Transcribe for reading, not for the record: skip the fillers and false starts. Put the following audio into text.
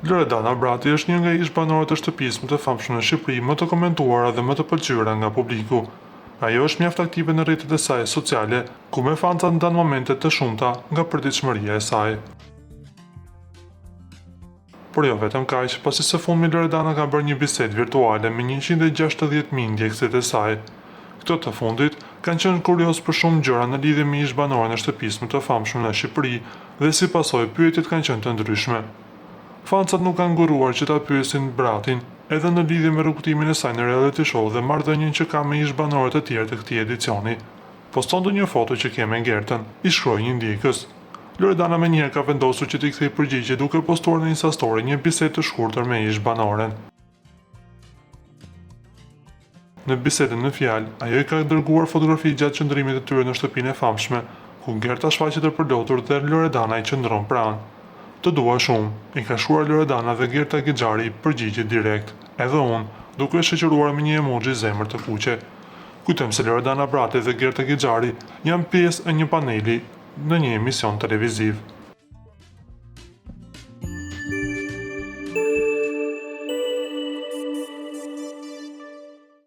Loredana Brati është një nga ish-banorët e shtëpisë më të famshme në Shqipëri, më të komentuara dhe më të pëlqyera nga publiku. Ajo është mjaft aktive në rrjetet e saj sociale, ku me fancat ndan momente të shumta nga përditshmëria e saj. Por jo vetëm kaq, pasi së fundmi Loredana ka bërë një bisedë virtuale me 160.000 ndjekësit e saj. Këto të fundit kanë qenë kurioz për shumë gjëra në lidhje me ish-banorën e shtëpisë më të famshme në Shqipëri dhe si pasojë pyetjet kanë qenë të ndryshme. Fancat nuk kanë nguruar që ta pyesin Bratin edhe në lidhje me rrugtimin e saj në reality show dhe marrëdhënien që ka me ish-banorët e tjerë të këtij edicioni. Postonte një foto që ke me Gertën, i shkroi një ndjekës. Loredana menjëherë ka vendosur që t'i kthejë përgjigje duke postuar në Insta Story një bisedë të shkurtër me ish-banoren. Në bisedën në fjalë, ajo i ka dërguar fotografi gjatë qëndrimit të tyre në shtëpinë e famshme, ku Gerta shfaqet e përlotur dhe Loredana i qëndron pranë. Të dua shumë, i ka shkruar Loredana dhe Gerta Gixhari i përgjigje direkt, edhe unë, duke e shoqëruar me një emoji zemër të kuqe. Kujtojmë se Loredana Brati dhe Gerta Gixhari janë pjesë e një paneli në një emision televiziv.